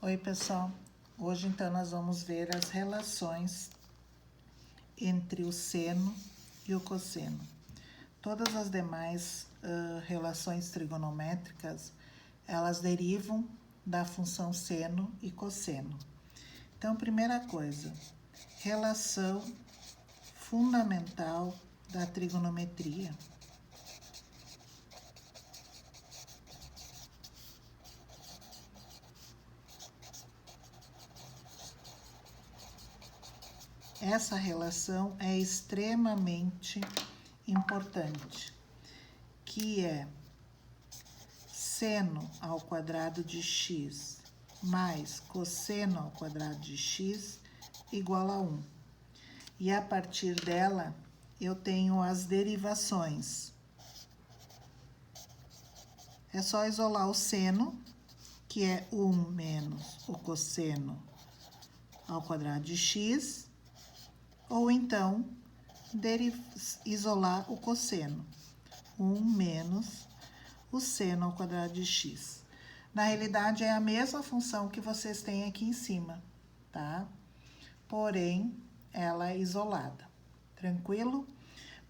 Oi, pessoal. Hoje, então, nós vamos ver as relações entre o seno e o cosseno. Todas as demais relações trigonométricas, elas derivam da função seno e cosseno. Então, primeira coisa, relação fundamental da trigonometria. Essa relação é extremamente importante, que é seno ao quadrado de x mais cosseno ao quadrado de x igual a 1. E a partir dela, eu tenho as derivações. É só isolar o seno, que é 1 menos o cosseno ao quadrado de x, ou então isolar o cosseno, 1 menos o seno ao quadrado de x. Na realidade, é a mesma função que vocês têm aqui em cima, tá? Porém, ela é isolada. Tranquilo?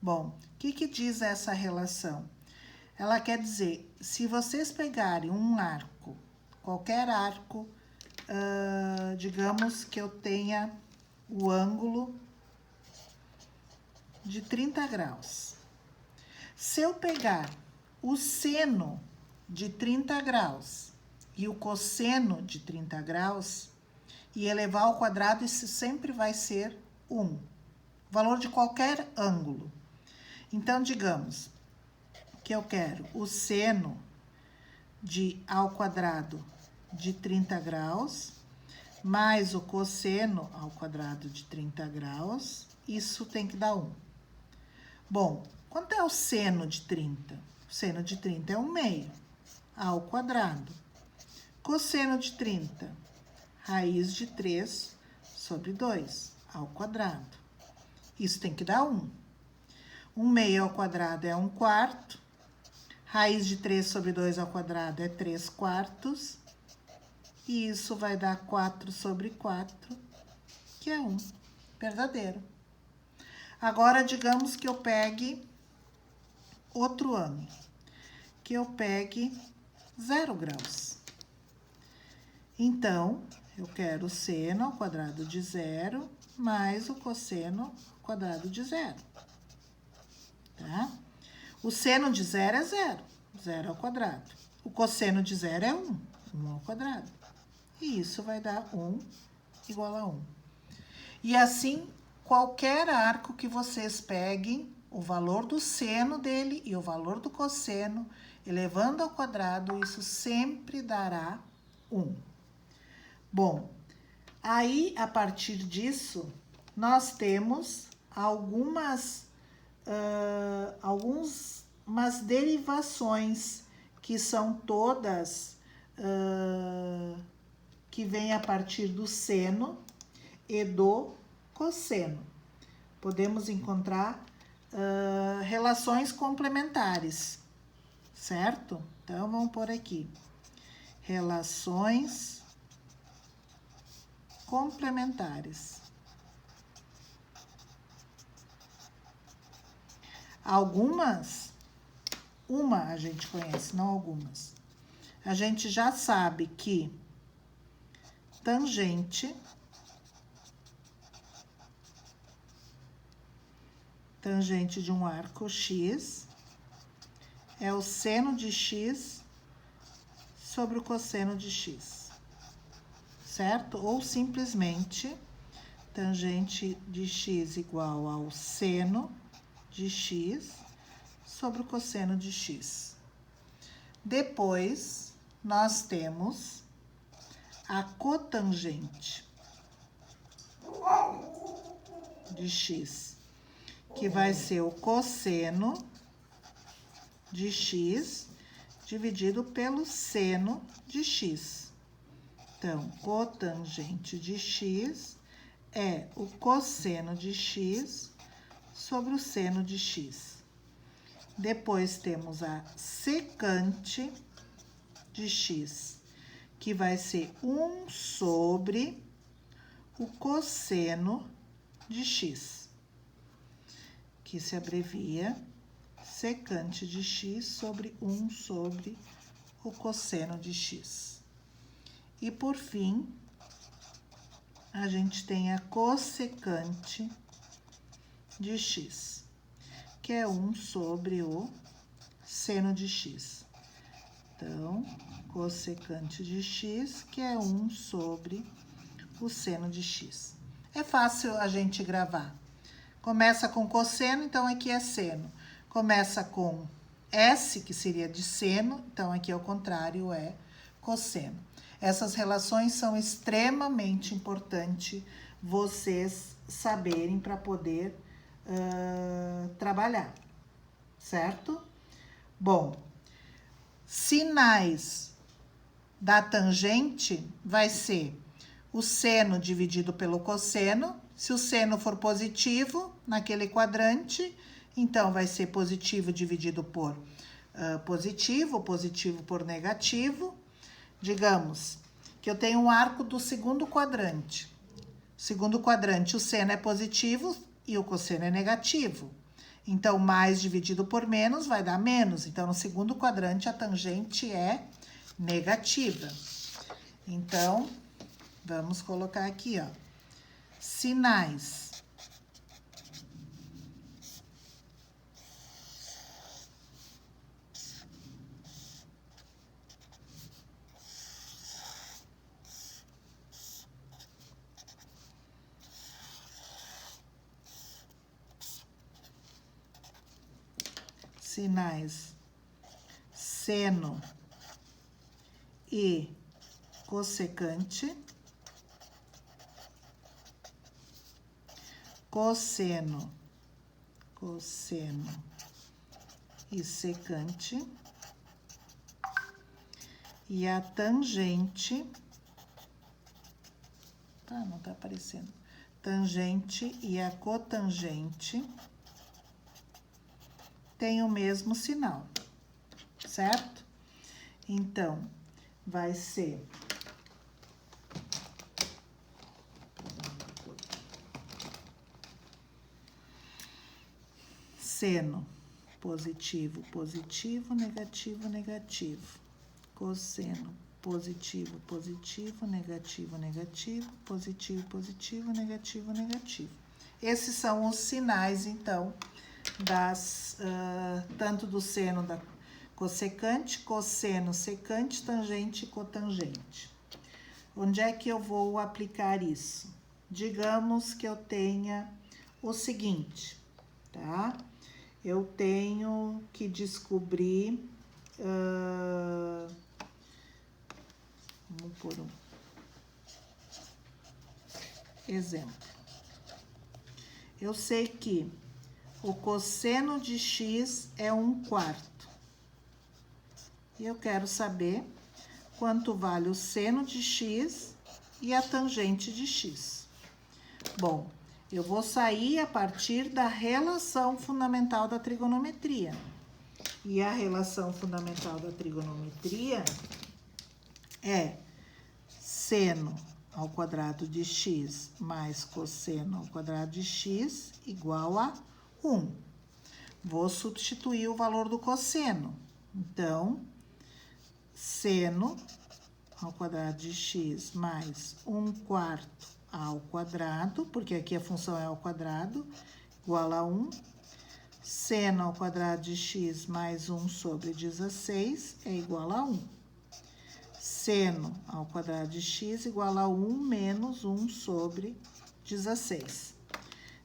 Bom, o que diz essa relação? Ela quer dizer, se vocês pegarem um arco, qualquer arco, digamos que eu tenha o ângulo de 30 graus. Se eu pegar o seno de 30 graus e o cosseno de 30 graus e elevar ao quadrado, isso sempre vai ser 1. Valor de qualquer ângulo. Então, digamos que eu quero o seno ao quadrado de 30 graus mais o cosseno ao quadrado de 30 graus, isso tem que dar 1. Bom, quanto é o seno de 30? O seno de 30 é 1 meio ao quadrado. Cosseno de 30, raiz de 3 sobre 2 ao quadrado. Isso tem que dar 1. 1 meio ao quadrado é 1 quarto. Raiz de 3 sobre 2 ao quadrado é 3 quartos. E isso vai dar 4 sobre 4, que é 1. Verdadeiro. Agora, digamos que eu pegue outro ângulo. Que eu pegue 0 graus. Então, eu quero o seno ao quadrado de 0 mais o cosseno ao quadrado de 0. Tá? O seno de 0 é 0, 0 ao quadrado. O cosseno de 0 é 1, 1 ao quadrado. E isso vai dar 1 igual a 1. E assim, qualquer arco que vocês peguem, o valor do seno dele e o valor do cosseno, elevando ao quadrado, isso sempre dará 1. Bom, aí, a partir disso, nós temos algumas derivações que são todas que vêm a partir do seno e do cosseno. Podemos encontrar relações complementares, certo? Então, vamos pôr aqui. Relações complementares. Uma a gente conhece, não algumas. A gente já sabe que tangente de um arco X é o seno de X sobre o cosseno de X, certo? Ou simplesmente, tangente de X igual ao seno de X sobre o cosseno de X. Depois, nós temos a cotangente de X, que vai ser o cosseno de X dividido pelo seno de X. Então, cotangente de X é o cosseno de X sobre o seno de X. Depois temos a secante de X, que que vai ser 1 sobre o cosseno de x, que se abrevia secante de x sobre 1 sobre o cosseno de x. E, por fim, a gente tem a cossecante de x, que é 1 sobre o seno de x. Então, cossecante de x, que é 1 sobre o seno de x. É fácil a gente gravar. Começa com cosseno, então aqui é seno. Começa com S, que seria de seno, então aqui ao contrário é cosseno. Essas relações são extremamente importantes vocês saberem para poder trabalhar, certo? Bom, sinais da tangente vai ser o seno dividido pelo cosseno. Se o seno for positivo naquele quadrante, então vai ser positivo dividido por positivo, positivo por negativo. Digamos que eu tenho um arco do segundo quadrante. Segundo quadrante, o seno é positivo e o cosseno é negativo. Então, mais dividido por menos vai dar menos. Então, no segundo quadrante, a tangente é negativa. Então, vamos colocar aqui, ó, sinais seno e cossecante, cosseno e secante, e a tangente, tá, não tá aparecendo, tangente e a cotangente tem o mesmo sinal, certo? Então, vai ser seno positivo, positivo, negativo, negativo. Cosseno positivo, positivo, negativo, negativo, positivo, positivo, negativo, negativo. Esses são os sinais, então, tanto do seno da cossecante, cosseno, secante, tangente e cotangente. Onde é que eu vou aplicar isso? Digamos que eu tenha o seguinte, tá? Eu tenho que descobrir, vamos por um exemplo. Eu sei que o cosseno de x é 1/4. E eu quero saber quanto vale o seno de x e a tangente de x. Bom, eu vou sair a partir da relação fundamental da trigonometria. E a relação fundamental da trigonometria é seno ao quadrado de x mais cosseno ao quadrado de x igual a 1. Vou substituir o valor do cosseno. Então, seno ao quadrado de x mais 1/4 ao quadrado, porque aqui a função é ao quadrado, igual a 1. Seno ao quadrado de x mais 1 sobre 16 é igual a 1. Seno ao quadrado de x igual a 1 menos 1 sobre 16.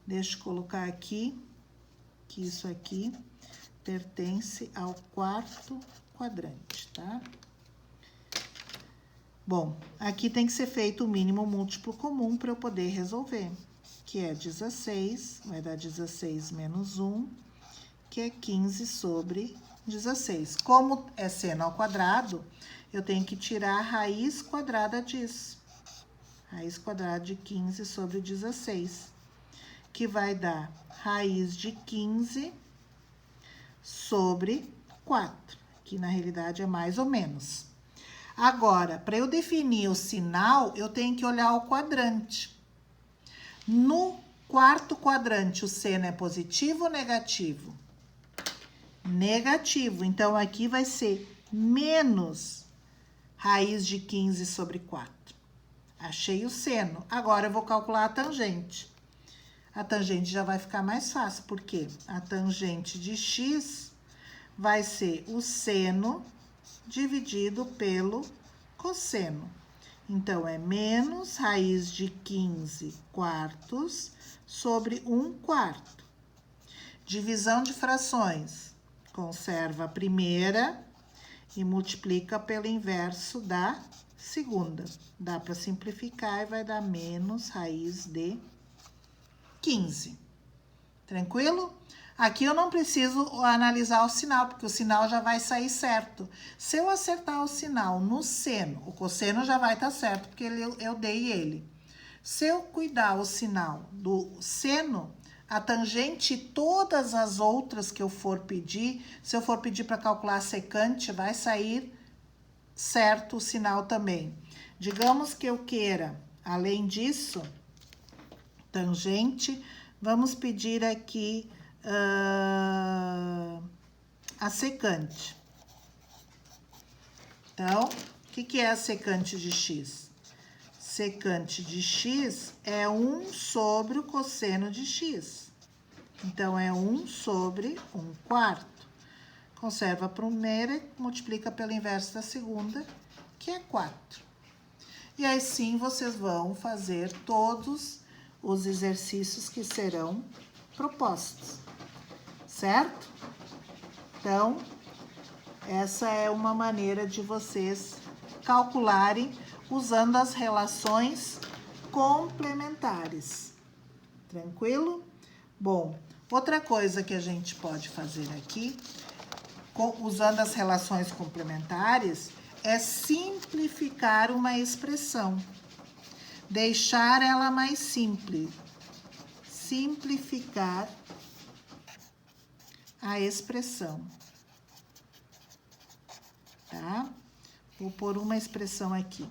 Deixa eu colocar aqui que isso aqui pertence ao quarto quadrante, tá? Bom, aqui tem que ser feito o mínimo múltiplo comum para eu poder resolver, que é 16, vai dar 16 menos 1, que é 15 sobre 16. Como é seno ao quadrado, eu tenho que tirar a raiz quadrada disso. Raiz quadrada de 15 sobre 16, que vai dar raiz de 15 sobre 4, que na realidade é mais ou menos. Agora, para eu definir o sinal, eu tenho que olhar o quadrante. No quarto quadrante, o seno é positivo ou negativo? Negativo. Então, aqui vai ser menos raiz de 15 sobre 4. Achei o seno. Agora, eu vou calcular a tangente. A tangente já vai ficar mais fácil, porque a tangente de x vai ser o seno dividido pelo cosseno. Então, é menos raiz de 15 quartos sobre 1 quarto. Divisão de frações. Conserva a primeira e multiplica pelo inverso da segunda. Dá para simplificar e vai dar menos raiz de 15. Tranquilo? Aqui eu não preciso analisar o sinal, porque o sinal já vai sair certo. Se eu acertar o sinal no seno, o cosseno já vai estar certo, porque eu dei ele. Se eu cuidar o sinal do seno, a tangente e todas as outras que eu for pedir, se eu for pedir para calcular a secante, vai sair certo o sinal também. Digamos que eu queira, além disso, tangente, vamos pedir aqui a secante. Então, o que é a secante de x? Secante de x é 1 sobre o cosseno de x. Então, é 1 sobre 1 quarto. Conserva a primeira e multiplica pelo inverso da segunda, que é 4. E aí sim, vocês vão fazer todos os exercícios que serão propostos, certo? Então, essa é uma maneira de vocês calcularem usando as relações complementares. Tranquilo? Bom, outra coisa que a gente pode fazer aqui, usando as relações complementares, é simplificar uma expressão. Deixar ela mais simples. Simplificar a expressão. Tá? Vou pôr uma expressão aqui.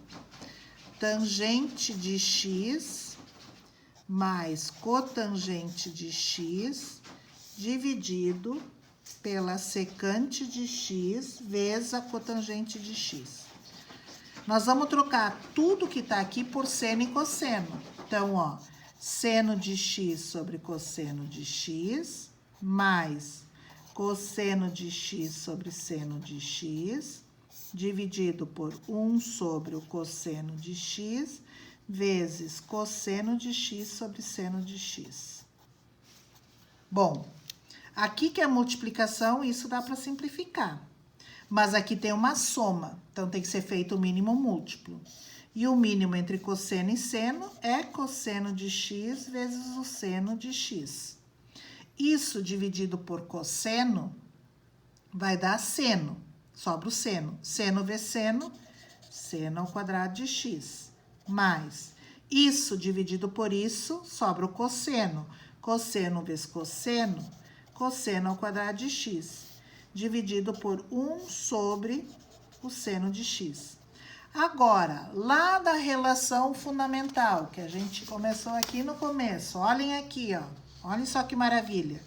Tangente de x mais cotangente de x dividido pela secante de x vezes a cotangente de x. Nós vamos trocar tudo que está aqui por seno e cosseno. Então, ó, seno de x sobre cosseno de x, mais cosseno de x sobre seno de x, dividido por 1 sobre o cosseno de x, vezes cosseno de x sobre seno de x. Bom, aqui que é a multiplicação, isso dá para simplificar. Mas aqui tem uma soma, então tem que ser feito o mínimo múltiplo. E o mínimo entre cosseno e seno é cosseno de x vezes o seno de x. Isso dividido por cosseno vai dar seno, sobra o seno. Seno vezes seno, seno ao quadrado de x. Mais isso dividido por isso, sobra o cosseno. Cosseno vezes cosseno, cosseno ao quadrado de x. Dividido por 1 sobre o seno de x. Agora, lá da relação fundamental, que a gente começou aqui no começo, olhem aqui, ó. Olhem só que maravilha.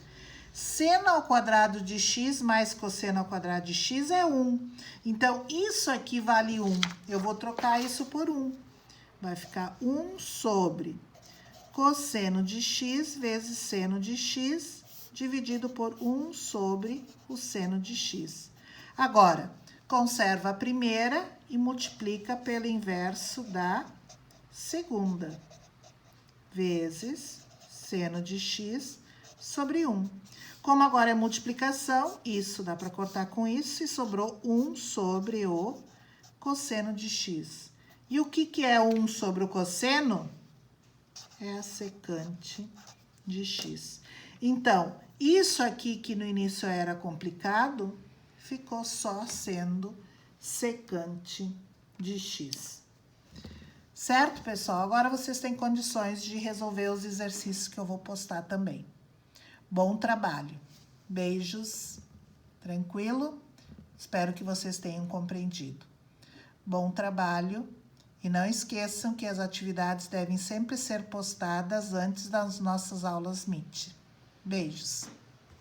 Seno ao quadrado de x mais cosseno ao quadrado de x é 1. Então, isso aqui vale 1. Eu vou trocar isso por 1. Vai ficar 1 sobre cosseno de x vezes seno de x, dividido por 1 sobre o seno de x. Agora, conserva a primeira e multiplica pelo inverso da segunda, vezes seno de x sobre 1. Como agora é multiplicação, isso dá para cortar com isso e sobrou 1 sobre o cosseno de x. E o que é 1 sobre o cosseno? É a secante de x. Então, isso aqui que no início era complicado, ficou só sendo secante de x. Certo, pessoal? Agora vocês têm condições de resolver os exercícios que eu vou postar também. Bom trabalho. Beijos. Tranquilo? Espero que vocês tenham compreendido. Bom trabalho e não esqueçam que as atividades devem sempre ser postadas antes das nossas aulas Meet. Beijos!